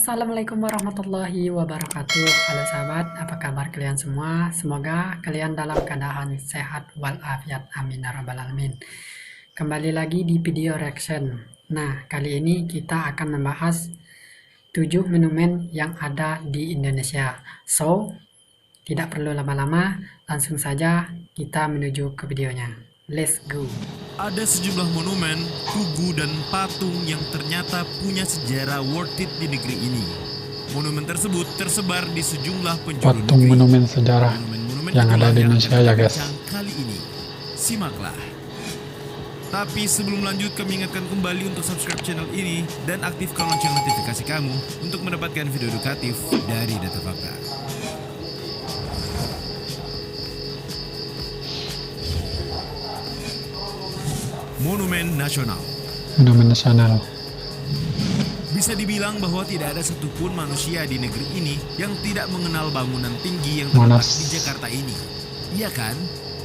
Assalamualaikum warahmatullahi wabarakatuh. Halo sahabat, apa kabar kalian semua? Semoga kalian dalam keadaan sehat walafiat. Amin ya rabbal alamin. Kembali lagi di video reaction. Nah, kali ini kita akan membahas 7 monumen yang ada di Indonesia. So, tidak perlu lama-lama, langsung saja kita menuju ke videonya. Let's go. Ada sejumlah monumen, tugu, dan patung yang ternyata punya sejarah worth it di negeri ini. Monumen tersebut tersebar di sejumlah penjuru Patung negeri. monumen sejarah Monumen-monumen yang ada itulah di yang Indonesia akan ya kita guys. bincang kali ini. Simaklah. Tapi sebelum lanjut, kami ingatkan kembali untuk subscribe channel ini dan aktifkan lonceng notifikasi kamu untuk mendapatkan video edukatif dari Data Fakta. Monumen Nasional. Monumen nasional. Bisa dibilang bahwa tidak ada satupun manusia di negeri ini yang tidak mengenal bangunan tinggi yang terletak Monas. di Jakarta ini. Iya kan?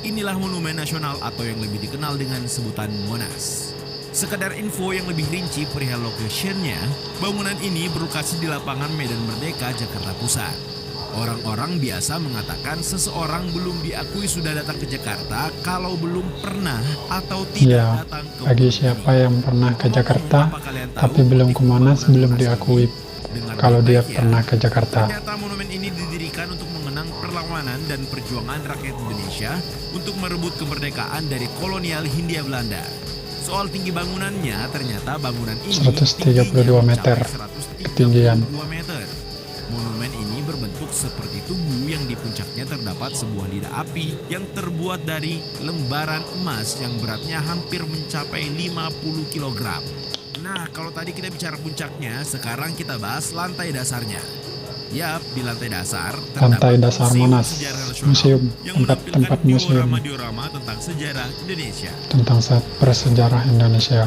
Inilah Monumen Nasional atau yang lebih dikenal dengan sebutan Monas. Sekedar info yang lebih rinci perihal location-nya, bangunan ini berlokasi di lapangan Medan Merdeka, Jakarta Pusat. Orang-orang biasa mengatakan seseorang belum diakui sudah datang ke Jakarta kalau belum pernah atau tidak Ya, datang ke bagi Monas siapa ini. yang pernah ke Jakarta Apa kalian tahu tapi belum ke Monas motif belum bangunan diakui ini? Dengar kalau dia baik-baik ya. pernah ke Jakarta. Ternyata monumen ini didirikan untuk mengenang perlawanan dan perjuangan rakyat Indonesia untuk merebut kemerdekaan dari kolonial Hindia Belanda. Soal tinggi bangunannya, ternyata bangunan ini 132 tingginya meter mencapai 132 ketinggian. meter. Monumen ini berbentuk seperti tugu yang di puncaknya terdapat sebuah lidah api yang terbuat dari lembaran emas yang beratnya hampir mencapai 50 kg. Nah, kalau tadi kita bicara puncaknya, sekarang kita bahas lantai dasarnya. Yap, di lantai dasar Lantai dasar Monas, Sejarah Nasional museum, yang tempat menampilkan museum diorama-diorama tentang sejarah Indonesia. tentang bersejarah Indonesia.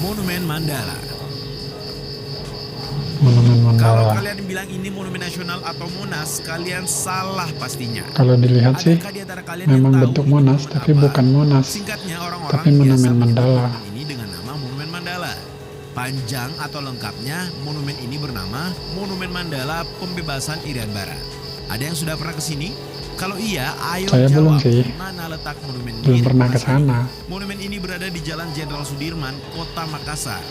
Monumen Mandala. Monumen Kalau Mandala. kalian bilang ini monumen nasional atau Monas, kalian salah pastinya. Kalau dilihat sih Adakah di antara kalian memang yang tahu bentuk ini Monas monumen tapi apa? bukan Monas. Singkatnya, orang-orang tapi monumen biasa menyebut Mandala. monumen ini dengan nama Monumen Mandala. Panjang atau lengkapnya, monumen ini bernama Monumen Mandala Pembebasan Irian Barat. Ada yang sudah pernah ke sini? Kalau iya, ayo Saya belum jawab. sih. Mana letak monumen Belum ini? pernah ke sana. Monumen ini berada di Jalan Jenderal Sudirman, Kota Makassar.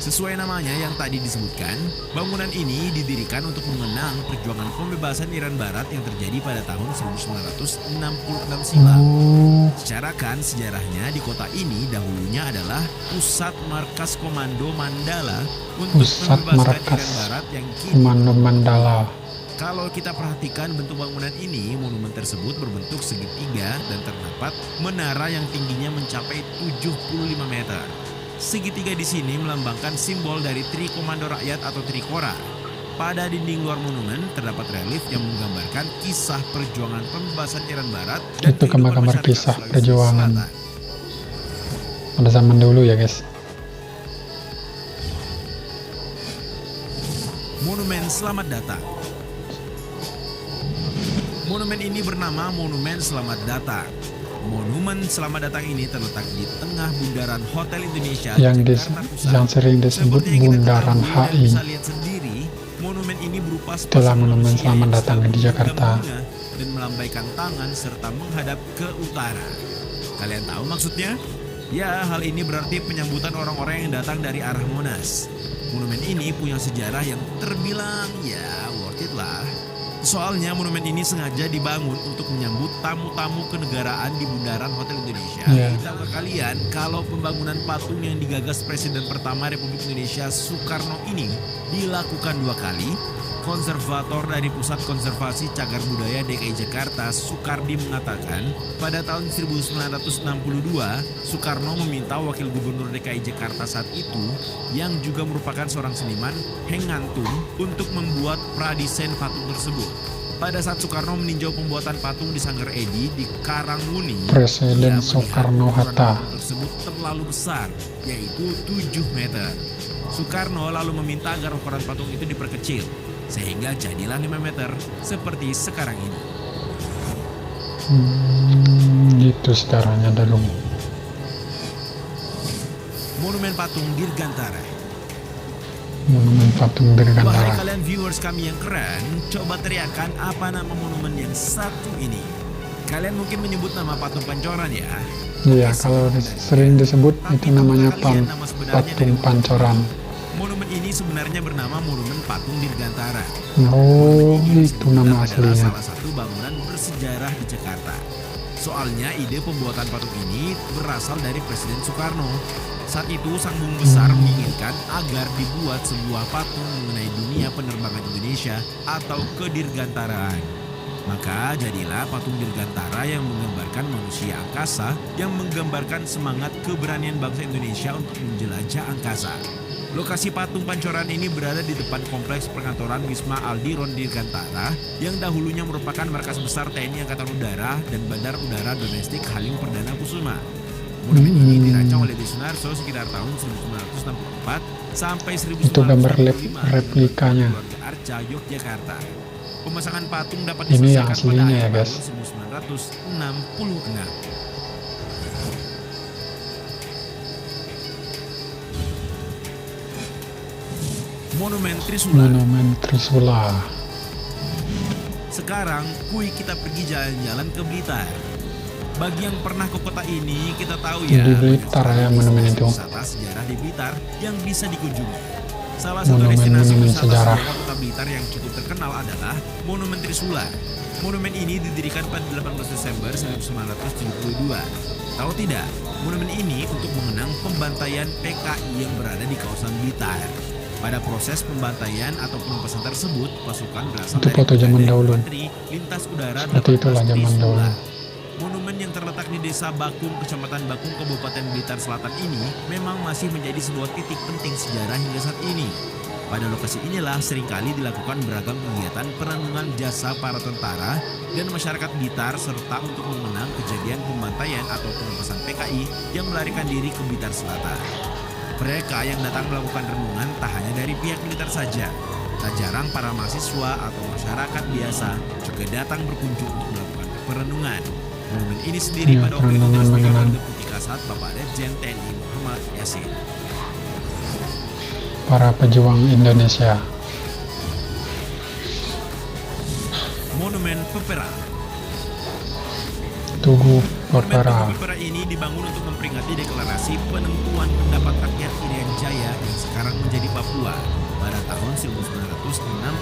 Sesuai namanya yang tadi disebutkan, bangunan ini didirikan untuk mengenang perjuangan pembebasan Irian Barat yang terjadi pada tahun 1966 silam. Oh, Secara kan sejarahnya di kota ini dahulunya adalah pusat markas komando Mandala untuk Pusat membebaskan Markas Irian Barat yang kini Komando Mandala. kalau kita perhatikan bentuk bangunan ini, monumen tersebut berbentuk segitiga dan terdapat menara yang tingginya mencapai 75 meter. Segitiga di sini melambangkan simbol dari Tri Komando Rakyat atau Trikora. Pada dinding luar monumen terdapat relief yang menggambarkan kisah perjuangan pembebasan Irian Barat dan Itu kehidupan gambar-gambar masyarakat kisah Sulawesi perjuangan Selatan. pada zaman dulu ya guys. Monumen Selamat Datang. Monumen ini bernama Monumen Selamat Datang. Monumen Selamat Datang ini terletak di tengah bundaran Hotel Indonesia yang Jakarta Pusat. yang sering disebut Seperti yang kita Bundaran ketahui dan HI. bisa lihat sendiri, monumen ini berupa Itulah sepasang monumen manusia Selamat yang Datang sedang di Jakarta. memegang bunga dan melambaikan tangan serta menghadap ke utara. Kalian tahu maksudnya? Ya, hal ini berarti penyambutan orang-orang yang datang dari arah Monas. Monumen ini punya sejarah yang terbilang ya worth it lah. Soalnya monumen ini sengaja dibangun untuk menyambut tamu-tamu kenegaraan di bundaran Hotel Indonesia. Iya. Tahukah kalian kalau pembangunan patung yang digagas Presiden pertama Republik Indonesia Soekarno ini dilakukan 2 kali? Konservator dari Pusat Konservasi Cagar Budaya DKI Jakarta, Soekardi, mengatakan pada tahun 1962, Soekarno meminta Wakil Gubernur DKI Jakarta saat itu, yang juga merupakan seorang seniman, Heng Ngantung, untuk membuat pradesain patung tersebut. Pada saat Soekarno meninjau pembuatan patung di Sanggar Edi di Karangmuni, Presiden ia melihat Soekarno-Hatta. ukuran patung tersebut terlalu besar, yaitu 7 meter. Soekarno lalu meminta agar ukuran patung itu diperkecil, sehingga jadilah 5 meter seperti sekarang ini. Gitu sejarahnya dulu. Monumen Patung Dirgantara. Monumen Patung Wahai Dirgantara. kalian viewers kami yang keren, coba teriakan apa nama monumen yang satu ini. Kalian mungkin menyebut nama patung Pancoran ya. Iya, kalau sering disebut itu namanya Patung Pancoran. Monumen ini sebenarnya bernama Monumen Patung Dirgantara. Oh, Monumen ini itu nama adalah aslinya. salah satu bangunan bersejarah di Jakarta. Soalnya ide pembuatan patung ini berasal dari Presiden Soekarno. Saat itu sang bung besar menginginkan agar dibuat sebuah patung mengenai dunia penerbangan Indonesia atau kedirgantaraan. Maka jadilah patung Dirgantara yang menggambarkan manusia angkasa yang menggambarkan semangat keberanian bangsa Indonesia untuk menjelajah angkasa. Lokasi patung Pancoran ini berada di depan kompleks perkantoran Wisma Aldiron Dirgantara yang dahulunya merupakan markas besar TNI Angkatan Udara dan Bandar Udara Domestik Halim Perdana Kusuma. Monumen ini dirancang oleh D. Sunarso sekitar tahun 1964 sampai 1965 Itu gambar replikanya. Keluarga Arca, Yogyakarta. Pemasangan patung dapat Ini yang diselesaikan pada aslinya ya, akhir guys. tahun 1966. Monumen Trisula. Monumen Trisula. Sekarang, kui kita pergi jalan-jalan ke Blitar. Bagi yang pernah ke kota ini, kita tahu ya, Di Blitar ya monumen itu. wisata sejarah di Blitar yang bisa dikunjungi. Salah satu Monumen destinasi wisata sejarah. sejarah kota Blitar yang cukup terkenal adalah Monumen Trisula. Monumen ini didirikan pada 18 Desember 1972. Tahu tidak, monumen ini untuk mengenang pembantaian PKI yang berada di kawasan Blitar. Pada proses pembantaian atau penumpasan tersebut, pasukan berasal Itu dari foto zaman Brigade dahulu. Infanteri Lintas Udara Seperti itulah 18 zaman Trisula. dahulu. Monumen yang terletak di Desa Bakung, Kecamatan Bakung, Kabupaten Blitar Selatan ini memang masih menjadi sebuah titik penting sejarah hingga saat ini. Pada lokasi inilah seringkali dilakukan beragam kegiatan perenungan jasa para tentara dan masyarakat Blitar serta untuk mengenang kejadian pembantaian atau penumpasan PKI yang melarikan diri ke Blitar Selatan. Mereka yang datang melakukan renungan tak hanya dari pihak militer saja. Tak jarang para mahasiswa atau masyarakat biasa juga datang berkunjung untuk melakukan perenungan. Monumen ini sendiri Ya, pada waktu itu perenungan diresmikan mengenang. oleh Deputi Kasat Bapak Letjen TNI Muhammad Yasin. Para pejuang Indonesia. Monumen Pepera. Tugu Monumen Pepera. Tugu Pepera ini dibangun untuk memperingati deklarasi penentuan pendapat rakyat Irian Jaya yang sekarang menjadi Papua pada tahun 1969.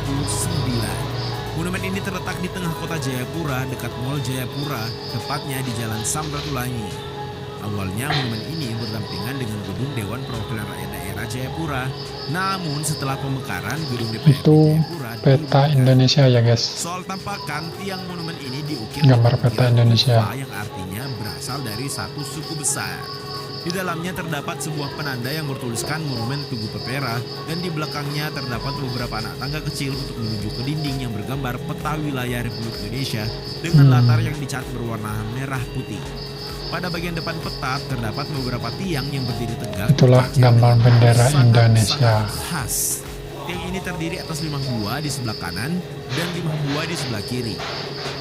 Monumen ini terletak di tengah kota Jayapura dekat Mall Jayapura, tepatnya di Jalan Samratulangi. Awalnya monumen ini berdampingan dengan gedung Dewan Perwakilan Rakyat Daerah Jayapura. Namun setelah pemekaran gedung DPRD Itu Jayapura peta diubahkan. Indonesia ya guys. Soal tampakan, tiang monumen ini diukir Gambar dengan peta ukiran Indonesia. rupa yang artinya berasal dari satu suku besar. Di dalamnya terdapat sebuah penanda yang bertuliskan Monumen Tugu Pepera dan di belakangnya terdapat beberapa anak tangga kecil untuk menuju ke dinding yang bergambar peta wilayah Republik Indonesia dengan latar yang dicat berwarna merah putih. Pada bagian depan peta terdapat beberapa tiang yang berdiri tegak. Itulah gambar bendera Sangat-sangat Indonesia. khas. Tiang ini terdiri atas 5 buah di sebelah kanan dan 5 buah di sebelah kiri.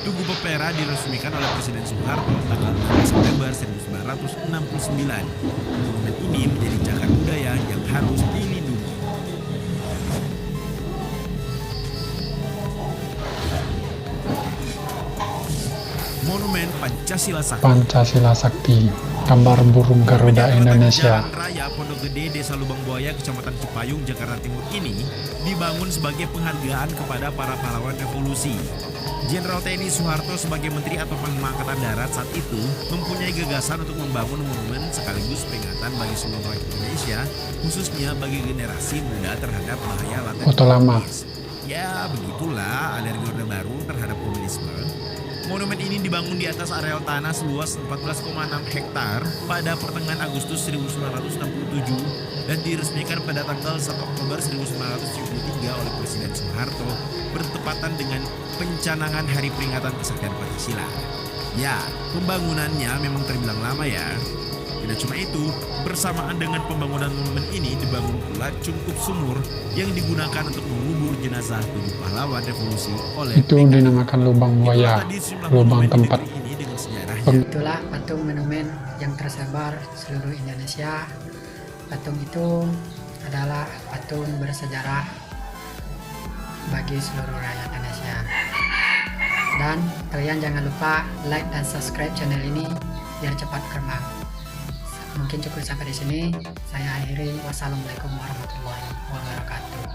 Tugu Pepera diresmikan oleh Presiden Soeharto tanggal 12 September 1969. Monumen ini menjadi cagar budaya yang harus dilindungi. Monumen Pancasila Sakti. Pancasila Sakti. Gambar burung Garuda Monumen yang terletak di Indonesia. Jalan Raya Pondok Gede, Desa Lubang Buaya, Kecamatan Cipayung, Jakarta Timur ini dibangun sebagai penghargaan kepada para pahlawan revolusi. Jenderal TNI Soeharto sebagai Menteri atau Panglima Angkatan Darat saat itu mempunyai gagasan untuk membangun monumen sekaligus peringatan bagi seluruh rakyat Indonesia, khususnya bagi generasi muda terhadap bahaya laten Foto lama. komunis. Ya, begitulah alergi Orde Baru terhadap komunisme. Monumen ini dibangun di atas areal tanah seluas 14,6 hektar pada pertengahan Agustus 1967 dan diresmikan pada tanggal 1 Oktober 1973 oleh Presiden Soeharto bertepatan dengan pencanangan Hari Peringatan Kesaktian Pancasila. Ya, pembangunannya memang terbilang lama ya. Tidak cuma itu, bersamaan dengan pembangunan monumen ini dibangun pula cungkup sumur yang digunakan untuk mengubur jenazah 7 pahlawan revolusi oleh Itu dinamakan lubang buaya. Itulah tadi sejumlah Lubang monumen di tempat. negeri ini dengan sejarahnya. Peng- Itulah patung monumen yang tersebar seluruh Indonesia. patung itu adalah patung bersejarah bagi seluruh rakyat Indonesia. Dan kalian jangan lupa like dan subscribe channel ini biar cepat berkembang. Mungkin cukup sampai di sini. Saya akhiri. Wassalamualaikum warahmatullahi wabarakatuh.